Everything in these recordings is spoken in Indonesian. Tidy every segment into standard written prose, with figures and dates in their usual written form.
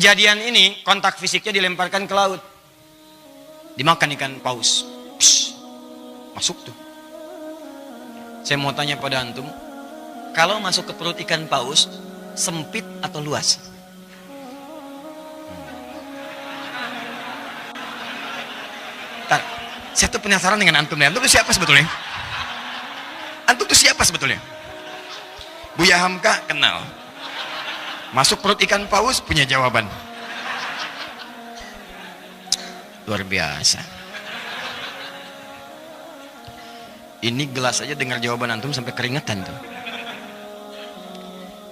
Kejadian ini kontak fisiknya dilemparkan ke laut. Dimakan ikan paus. Psh, masuk tuh. Saya mau tanya pada antum, kalau masuk ke perut ikan paus, sempit atau luas? Ntar, saya tuh penasaran dengan antum. Antum itu siapa sebetulnya? Antum itu siapa sebetulnya? Buya Hamka kenal. Masuk perut ikan paus punya jawaban. Luar biasa. Ini gelas aja dengar jawaban antum sampai keringetan tuh.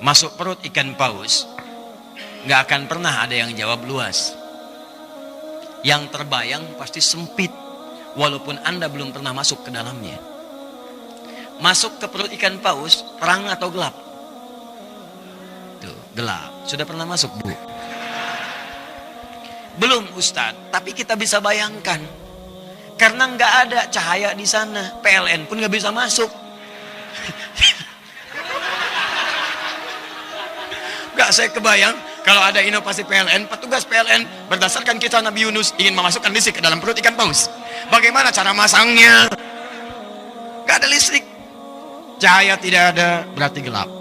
Masuk perut ikan paus, nggak akan pernah ada yang jawab luas. Yang terbayang pasti sempit, walaupun Anda belum pernah masuk ke dalamnya. Masuk ke perut ikan paus, terang atau gelap? Tuh, gelap. Sudah pernah masuk, Bu? Belum, Ustadz. Tapi kita bisa bayangkan. Karena nggak ada cahaya di sana. PLN pun nggak bisa masuk. Nggak, saya kebayang. Kalau ada inovasi PLN, petugas PLN berdasarkan kisah Nabi Yunus ingin memasukkan listrik ke dalam perut ikan paus. Bagaimana cara masangnya? Nggak ada listrik. Cahaya tidak ada, berarti gelap.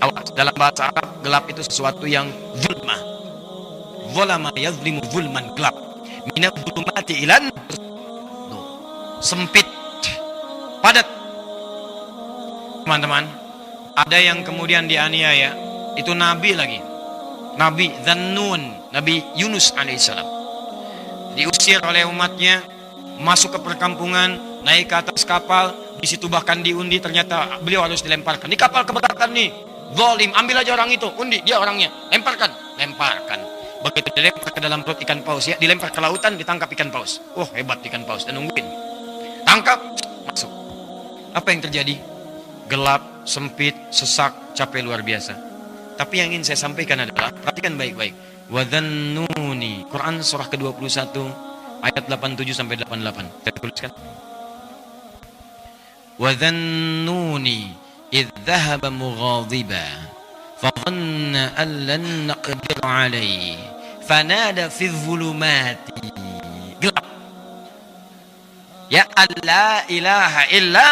Awas, dalam bahasa Arab, gelap itu sesuatu yang zulmah. Zulama yazlimu zulman, gelap. Minat zulmati ilan, sempit, padat. Teman-teman, ada yang kemudian dianiaya, itu nabi lagi. Nabi Dzannun, Nabi Yunus alaihissalam. Diusir oleh umatnya, masuk ke perkampungan, naik ke atas kapal, di situ bahkan diundi, ternyata beliau harus dilemparkan. Di kapal keberatan nih, zalim, ambil aja orang itu, undi, dia orangnya, lemparkan. Begitu dilempar ke dalam perut ikan paus, ya, dilempar ke lautan, ditangkap ikan paus. Oh, hebat ikan paus, dan nungguin. Tangkap, masuk. Apa yang terjadi? Gelap, sempit, sesak, capek luar biasa. Tapi yang ingin saya sampaikan adalah, perhatikan baik-baik. Wadzannuni, Quran surah ke-21 ayat 87 sampai 88. Saya tuliskan. Wadzannuni idh dhahaba mughadiba fadhanna an lan naqdir alayhi fanada fi dhulumati, gelap, ya alla ilaha illa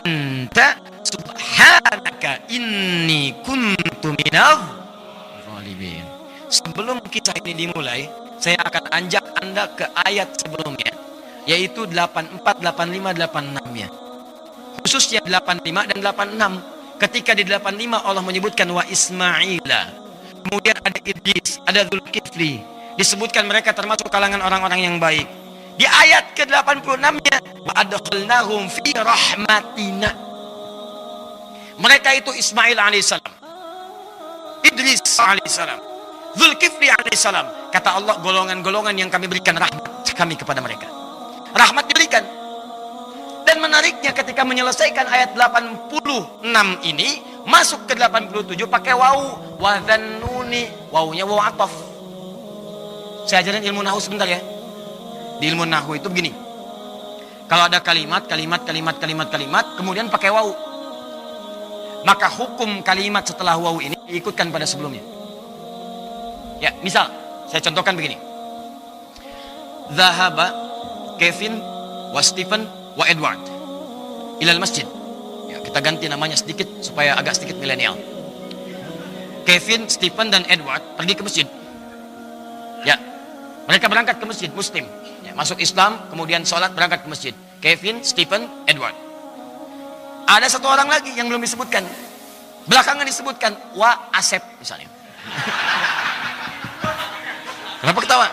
anta subhanaka inni kuntu minadh zalimin. Sebelum kisah ini dimulai, saya akan anjak Anda ke ayat sebelumnya, yaitu 84, 85, 86-nya. Khususnya 85 dan 86. Ketika di 85 Allah menyebutkan wa Ismaila, kemudian ada Idris, ada Dzulkifli, disebutkan mereka termasuk kalangan orang-orang yang baik. Di ayat ke-86-nya, wa adkhalnahum fi rahmatina. Mereka itu Ismail alaihissalam, Idris alaihissalam, Dzulkifli alaihissalam. Kata Allah, golongan-golongan yang kami berikan rahmat kami kepada mereka. Rahmat diberikan. Dan menariknya ketika menyelesaikan ayat 86 ini, masuk ke 87 pakai wawu. Wadzannuni, wawunya wawu ataf. Saya ajarin ilmu nahu sebentar ya. Di ilmu nahu itu begini. Kalau ada kalimat, kemudian pakai wawu, maka hukum kalimat setelah wawu ini diikutkan pada sebelumnya. Ya, misal saya contohkan begini. Zahaba Kevin wa Stephen wa Edward ilal masjid. Ya, kita ganti namanya sedikit supaya agak sedikit milenial. Kevin, Stephen dan Edward pergi ke masjid. Ya, mereka berangkat ke masjid Muslim. Ya, masuk Islam, kemudian sholat, berangkat ke masjid. Kevin, Stephen, Edward. Ada satu orang lagi yang belum disebutkan. Belakangan disebutkan wa Asep misalnya. Kenapa ketawa?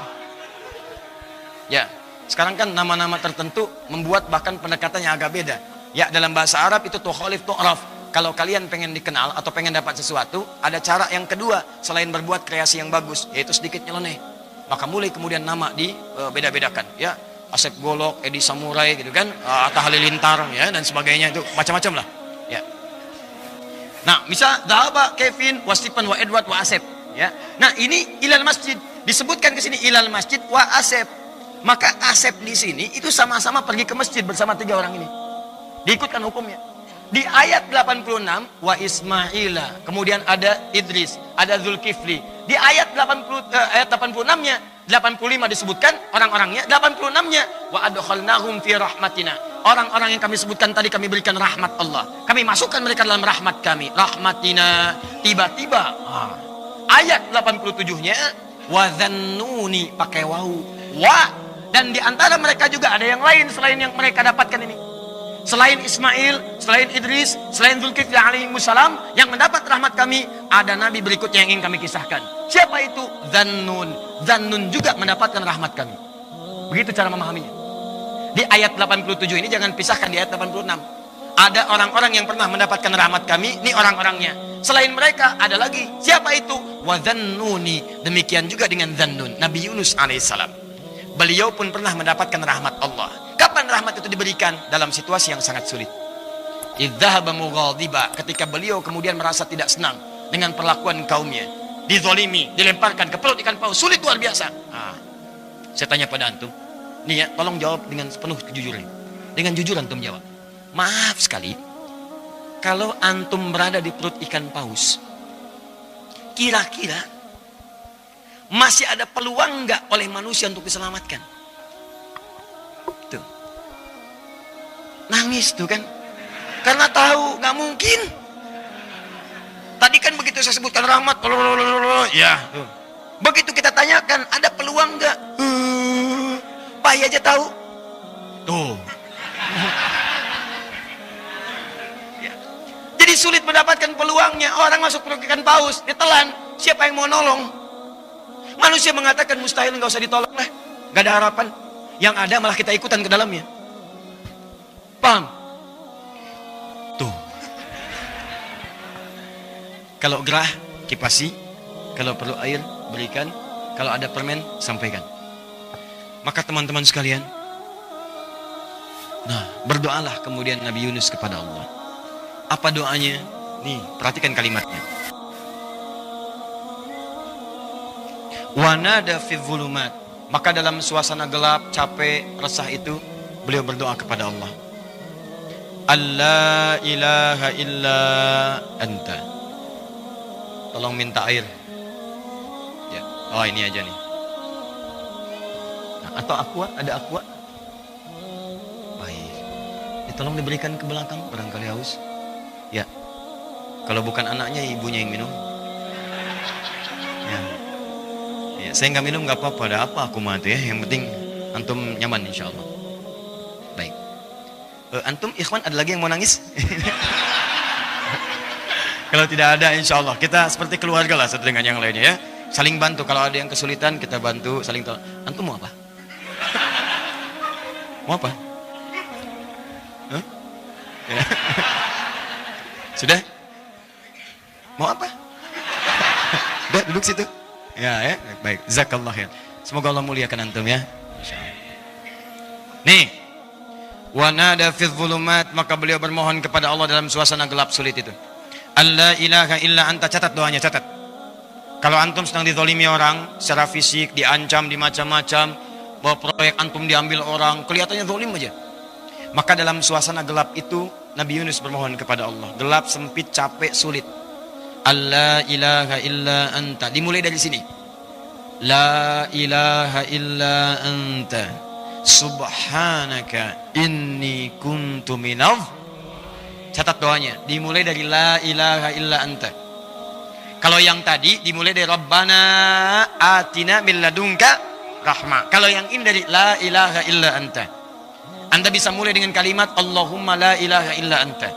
Ya, sekarang kan nama-nama tertentu membuat bahkan pendekatannya agak beda. Ya, dalam bahasa Arab itu tukhalif tu'raf. Kalau kalian pengen dikenal atau pengen dapat sesuatu, ada cara yang kedua selain berbuat kreasi yang bagus, yaitu sedikit nyeleneh. Maka mulai kemudian nama dibeda-bedakan. Ya, Asep Golok, Edi Samurai gitu kan, Atta Halilintar ya, dan sebagainya, itu macam-macam lah. Ya. Nah, misal Dhahaba Kevin wa Stephen wa Edward wa Asep. Ya. Nah, ini ilal masjid. Disebutkan ke sini ilal masjid wa Asep. Maka Asep di sini itu sama-sama pergi ke masjid bersama tiga orang ini. Diikutkan hukumnya. Di ayat 86, wa Ismaila, kemudian ada Idris, ada Zulkifli. Di ayat 86-nya, 85 disebutkan orang-orangnya, 86-nya wa adkhalnahum fi rahmatina. Orang-orang yang kami sebutkan tadi kami berikan rahmat Allah. Kami masukkan mereka dalam rahmat kami. Rahmatina. Tiba-tiba ayat 87-nya wa dzannuni pakai waw. Wa, dan di antara mereka juga ada yang lain selain yang mereka dapatkan ini. Selain Ismail, selain Idris, selain Zulkifli alaihissalam yang mendapat rahmat kami, ada nabi berikutnya yang ingin kami kisahkan. Siapa itu? Dzannun. Dzannun juga mendapatkan rahmat kami. Begitu cara memahaminya. Di ayat 87 ini jangan pisahkan di ayat 86. Ada orang-orang yang pernah mendapatkan rahmat kami, ini orang-orangnya. Selain mereka ada lagi. Siapa itu? Wa dzannuni. Demikian juga dengan Dzannun, Nabi Yunus alaihissalam. Beliau pun pernah mendapatkan rahmat Allah. Kapan rahmat itu diberikan? Dalam situasi yang sangat sulit. Idzahaba mughadiba, ketika beliau kemudian merasa tidak senang dengan perlakuan kaumnya, dizolimi, dilemparkan ke perut ikan paus, sulit luar biasa. Saya tanya pada antum, nih ya, tolong jawab dengan sepenuh kejujuran. Dengan jujur antum jawab. Maaf sekali, kalau antum berada di perut ikan paus, kira-kira masih ada peluang nggak oleh manusia untuk diselamatkan? Tuh, nangis tuh kan, karena tahu nggak mungkin. Tadi kan begitu saya sebutkan rahmat, ya. Tuh. Begitu kita tanyakan, ada peluang nggak? Pai aja tahu. Tuh. Ya. Jadi sulit mendapatkan peluangnya. Orang masuk perut ikan paus, ditelan. Siapa yang mau nolong? Manusia mengatakan mustahil, nggak usah ditolong lah, nggak ada harapan. Yang ada malah kita ikutan ke dalamnya. Paham? Tuh. Kalau gerah, kipasi. Kalau perlu air, berikan. Kalau ada permen, sampaikan. Maka teman-teman sekalian, nah, berdoalah kemudian Nabi Yunus kepada Allah. Apa doanya? Nih, perhatikan kalimatnya. Wanada fi dzulumat. Maka dalam suasana gelap, capek, resah itu, beliau berdoa kepada Allah. Allah ilaha illa anta. Tolong minta air. Ya. Oh, ini aja nih. Nah, atau aqua, ada aqua? Baik. Tolong diberikan ke belakang, barangkali haus. Ya. Kalau bukan anaknya, ibunya yang minum. Ya. Ya, saya nggak minum nggak apa-apa, ada apa aku mati ya. Yang penting antum nyaman insya Allah. Baik. Antum ikhwan ada lagi yang mau nangis? Kalau tidak ada insya Allah kita seperti keluarga lah satu dengan yang lainnya ya. Saling bantu, kalau ada yang kesulitan kita bantu, saling tolong. Antum mau apa? Mau apa? Huh? Ya. Sudah? Mau apa? Udah duduk situ. Ya, baik. Jazakallah khair. Semoga Allah muliakan antum ya. Nih. Wa nada fi dzulumat, maka beliau bermohon kepada Allah dalam suasana gelap sulit itu. Allah ilaha illa anta, catat doanya, catat. Kalau antum sedang dizalimi orang secara fisik, diancam, dimacam-macam, bahwa proyek antum diambil orang, kelihatannya zalim aja. Maka dalam suasana gelap itu Nabi Yunus bermohon kepada Allah. Gelap, sempit, capek, sulit. Allah ilaha illa anta. Dimulai dari sini. La ilaha illa anta. Subhanaka inni kuntu minadh. Catat doanya. Dimulai dari la ilaha illa anta. Kalau yang tadi dimulai dari Rabbana atina min ladunka rahmah. Kalau yang ini dari la ilaha illa anta. Anda bisa mulai dengan kalimat Allahumma la ilaha illa anta.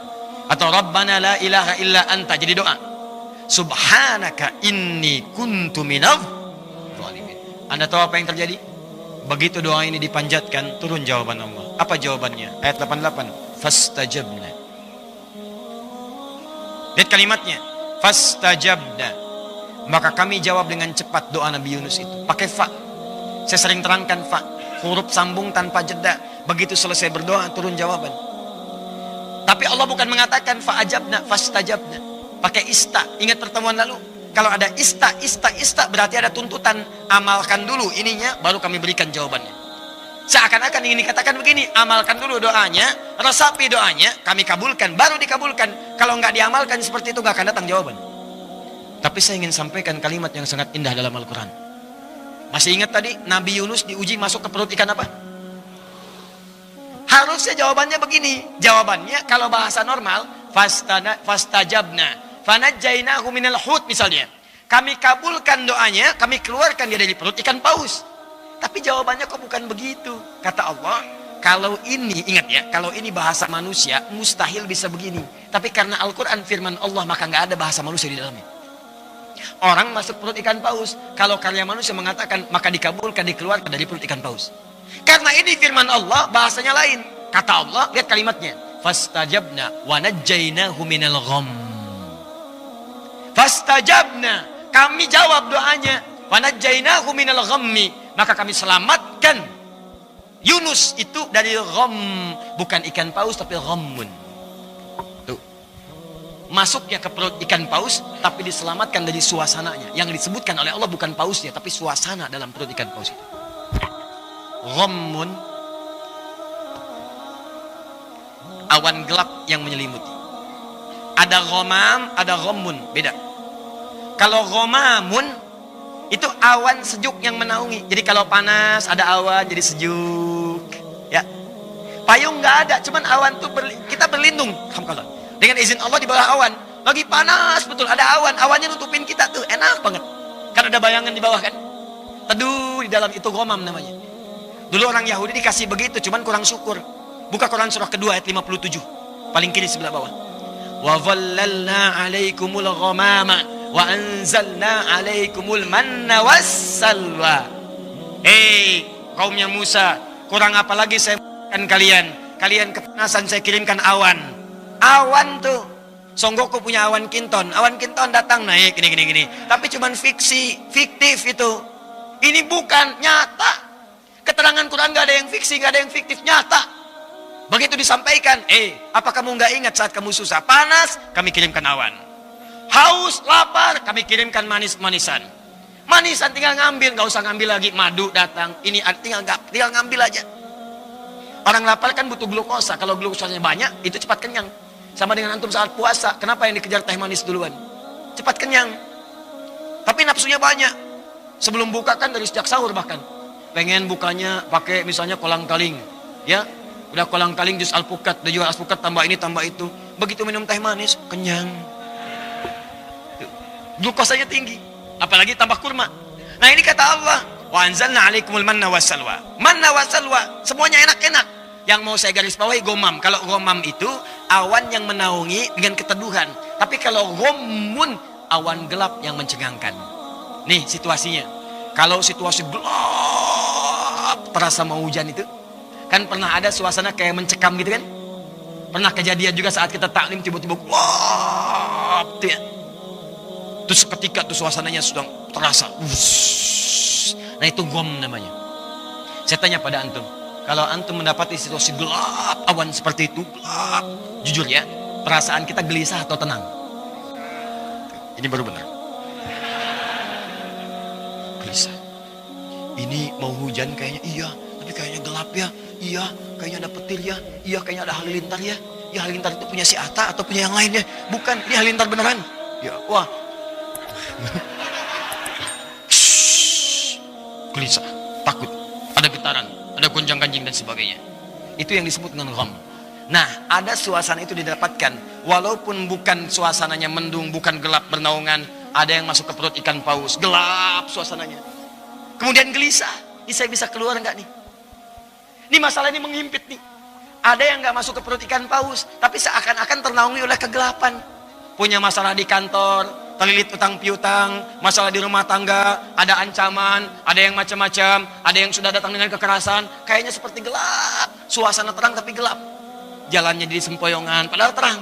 Atau Rabbana la ilaha illa anta. Jadi doa. Subhanaka inni kuntu minadh zalimin. Anda tahu apa yang terjadi? Begitu doa ini dipanjatkan, turun jawaban Allah. Apa jawabannya? Ayat 88. Fastajabna. Lihat kalimatnya. Fastajabna. Maka kami jawab dengan cepat doa Nabi Yunus itu. Pakai fa. Saya sering terangkan fa. Huruf sambung tanpa jeda. Begitu selesai berdoa, turun jawaban. Tapi Allah bukan mengatakan fa'ajabna, fastajabna. Pakai ista. Ingat pertemuan lalu? Kalau ada ista berarti ada tuntutan. Amalkan dulu ininya, baru kami berikan jawabannya. Seakan-akan ingin dikatakan begini, amalkan dulu doanya, resapi doanya, kami kabulkan, baru dikabulkan. Kalau nggak diamalkan seperti itu, nggak akan datang jawaban. Tapi saya ingin sampaikan kalimat yang sangat indah dalam Al-Quran. Masih ingat tadi, Nabi Yunus diuji masuk ke perut ikan apa? Harusnya jawabannya begini. Jawabannya kalau bahasa normal, fastajabna, fanajjainahu minal hut misalnya. Kami kabulkan doanya, kami keluarkan dia dari perut ikan paus. Tapi jawabannya kok bukan begitu. Kata Allah, kalau ini, ingat ya, kalau ini bahasa manusia, mustahil bisa begini. Tapi karena Al-Quran firman Allah, maka nggak ada bahasa manusia di dalamnya. Orang masuk perut ikan paus, kalau karya manusia mengatakan, maka dikabulkan, dikeluarkan dari perut ikan paus. Karena ini firman Allah, bahasanya lain. Kata Allah, lihat kalimatnya. Fastajabna wa najjainahu minal gham. Fastajabna, kami jawab doanya. Wa najjainahu minal ghammi, maka kami selamatkan Yunus itu dari gham, bukan ikan paus tapi ghammun. Tuh. Masuknya ke perut ikan paus tapi diselamatkan dari suasananya. Yang disebutkan oleh Allah bukan pausnya tapi suasana dalam perut ikan paus itu. Ghammun, awan gelap yang menyelimuti. Ada ghamam, ada ghammun, beda. Kalau ghamamun itu awan sejuk yang menaungi. Jadi kalau panas ada awan jadi sejuk. Ya. Payung nggak ada, cuman awan tuh kita berlindung. Alhamdulillah. Dengan izin Allah di bawah awan. Lagi panas betul, ada awan, awannya nutupin kita tuh, enak banget. Kan ada bayangan di bawah kan? Teduh di dalam itu ghamam namanya. Dulu orang Yahudi dikasih begitu, cuman kurang syukur. Buka Quran surah kedua ayat 57. Paling kiri sebelah bawah. Wa dhallalna 'alaikumul ghamama wa anzalna 'alaikumul manna wassalwa. Hei kaumnya Musa, kurang apa lagi saya berikan kalian? Kalian kepanasan, saya kirimkan awan. Awan tuh Songgoku punya awan kinton. Awan kinton datang naik gini. Tapi cuman fiksi, fiktif itu. Ini bukan nyata. Keterangan Quran gak ada yang fiksi, gak ada yang fiktif, nyata. Begitu disampaikan, apa kamu nggak ingat saat kamu susah, panas, kami kirimkan awan. Haus, lapar, kami kirimkan manis-manisan. Manisan tinggal ngambil, nggak usah ngambil lagi. Madu datang, ini tinggal ngambil aja. Orang lapar kan butuh glukosa. Kalau glukosanya banyak, itu cepat kenyang. Sama dengan antum saat puasa, kenapa yang dikejar teh manis duluan? Cepat kenyang. Tapi nafsunya banyak. Sebelum buka kan dari sejak sahur bahkan. Pengen bukanya pakai misalnya kolang-kaling, ya. Udah kolang-kaling jus alpukat, udah jual alpukat tambah ini tambah itu. Begitu minum teh manis, kenyang. Glukosanya tinggi, apalagi tambah kurma. Nah ini kata Allah, wa anzalna 'alaikumul manna wassalwa. Manna wassalwa, semuanya enak-enak. Yang mau saya garis bawahi gomam. Kalau gomam itu awan yang menaungi dengan keteduhan. Tapi kalau gommun, awan gelap yang mencengangkan. Nih situasinya. Kalau situasi gelap, terasa mau hujan itu. Kan pernah ada suasana kayak mencekam gitu kan? Pernah kejadian juga saat kita taklim tiba-tiba wah, ya. Terus seketika tuh suasananya sudah terasa. Nah itu gom namanya. Saya tanya pada antum, kalau antum mendapati situasi gelap, awan seperti itu, gelap, jujur ya, perasaan kita gelisah atau tenang? Ini baru benar. Gelisah. Ini mau hujan kayaknya, iya, tapi kayaknya gelap ya. Iya, kayaknya ada petir ya. Iya, kayaknya ada halilintar ya. Ya, halilintar itu punya si Atta atau punya yang lainnya. Bukan, ini halilintar beneran. Ya, wah. Gelisah, takut, ada getaran, ada gonjang-ganjing dan sebagainya. Itu yang disebut dengan gham. Nah, ada suasana itu didapatkan. Walaupun bukan suasananya mendung, bukan gelap bernaungan. Ada yang masuk ke perut ikan paus. Gelap suasananya. Kemudian gelisah. Ini saya bisa keluar enggak nih? Ini masalah ini menghimpit nih. Ada yang nggak masuk ke perut ikan paus, tapi seakan-akan ternaungi oleh kegelapan. Punya masalah di kantor, terlilit utang piutang, masalah di rumah tangga, ada ancaman, ada yang macam-macam, ada yang sudah datang dengan kekerasan. Kayaknya seperti gelap, suasana terang tapi gelap. Jalannya jadi sempoyongan, padahal terang.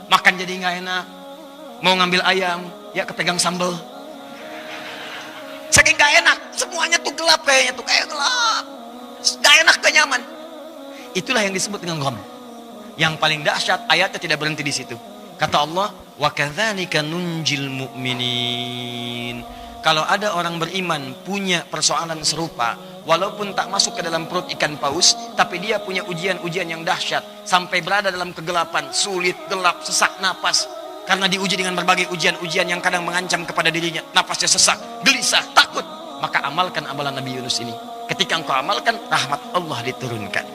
Makan jadi nggak enak. Mau ngambil ayam, ya kepegang sambal. Saking nggak enak, semuanya tuh gelap kayaknya tuh kayak gelap. Gak enak, gak nyaman. Itulah yang disebut dengan gham. Yang paling dahsyat ayatnya tidak berhenti di situ. Kata Allah, wa kadzalika nunjil mu'minin. Kalau ada orang beriman punya persoalan serupa, walaupun tak masuk ke dalam perut ikan paus, tapi dia punya ujian-ujian yang dahsyat, sampai berada dalam kegelapan, sulit, gelap, sesak napas, karena diuji dengan berbagai ujian-ujian yang kadang mengancam kepada dirinya, napasnya sesak, gelisah, takut, maka amalkan amalan Nabi Yunus ini. Ketika engkau amalkan, rahmat Allah diturunkan.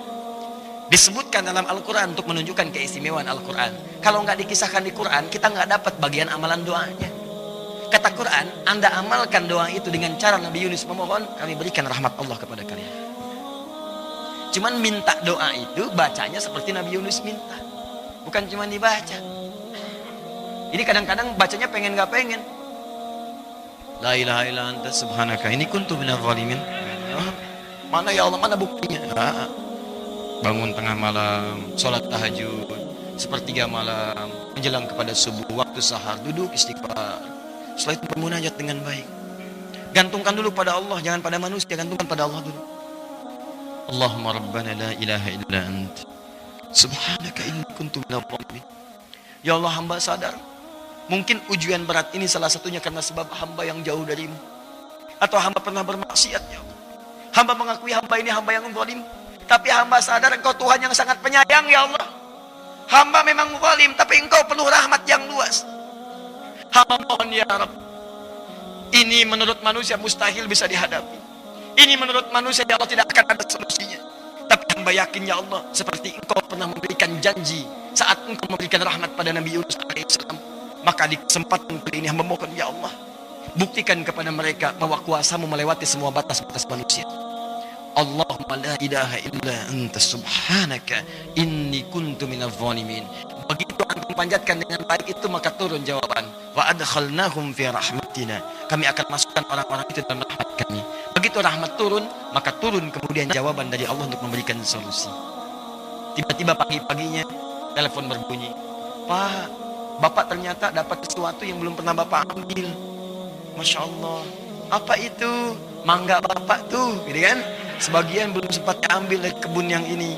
Disebutkan dalam Al-Quran untuk menunjukkan keistimewaan Al-Quran. Kalau nggak dikisahkan di Quran, kita nggak dapat bagian amalan doanya. Kata Quran, Anda amalkan doa itu dengan cara Nabi Yunus memohon, kami berikan rahmat Allah kepada kalian. Cuman minta doa itu bacanya seperti Nabi Yunus minta, bukan cuma dibaca. Ini kadang-kadang bacanya pengen gak pengen. La ilaha illa anta subhanaka ini kuntu minadh dhalimin. Mana ya Allah, mana buktinya? Bangun tengah malam, sholat tahajud, sepertiga malam, menjelang kepada subuh, waktu sahar, duduk istighfar. Setelah itu bermunajat dengan baik. Gantungkan dulu pada Allah, jangan pada manusia, gantungkan pada Allah dulu. Allahumma rabbana la ilaha illa anta subhanaka inni kuntu minadh dhalimin. Ya Allah, hamba sadar mungkin ujian berat ini salah satunya karena sebab hamba yang jauh darimu, atau hamba pernah bermaksiat. Ya Allah, hamba mengakui hamba ini hamba yang zalim, tapi hamba sadar engkau Tuhan yang sangat penyayang. Ya Allah, hamba memang zalim, tapi engkau penuh rahmat yang luas. Hamba mohon ya Rabb, ini menurut manusia mustahil bisa dihadapi. Ini menurut manusia ya Allah tidak akan ada solusinya. Tapi hamba yakin ya Allah, seperti engkau pernah memberikan janji saat engkau memberikan rahmat pada Nabi Yunus alaihissalam, maka di kesempatan kali ini hamba mohon ya Allah, buktikan kepada mereka bahwa kuasamu melewati semua batas-batas manusia. Allahumma la ilaha illa anta subhanaka inni kuntu minadh dhalimin. Begitu antum panjatkan dengan baik itu, maka turun jawaban. Wa adkhalnahum fi rahmatina. Kami akan masukkan orang-orang itu dalam rahmat kami. Begitu rahmat turun, maka turun kemudian jawaban dari Allah untuk memberikan solusi. Tiba-tiba pagi-paginya telepon berbunyi. Pak, Bapak ternyata dapat sesuatu yang belum pernah Bapak ambil. Masya Allah. Apa itu? Mangga Bapak tuh, gitu kan? Sebagian belum sempat ambil dari kebun yang ini.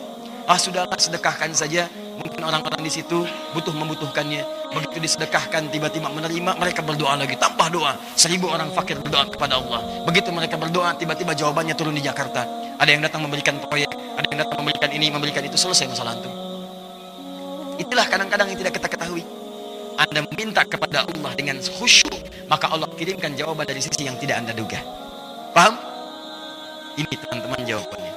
Sudahlah, sedekahkan saja. Mungkin orang-orang di situ membutuhkannya. Begitu disedekahkan, tiba-tiba menerima, mereka berdoa lagi, tambah doa. 1000 orang fakir berdoa kepada Allah. Begitu mereka berdoa, tiba-tiba jawabannya turun di Jakarta. Ada yang datang memberikan proyek, ada yang datang memberikan ini, memberikan itu, selesai masalah antum. Itulah kadang-kadang yang tidak kita ketahui. Anda meminta kepada Allah dengan khusyuk, maka Allah kirimkan jawaban dari sisi yang tidak Anda duga. Paham? Ini teman-teman jawabannya.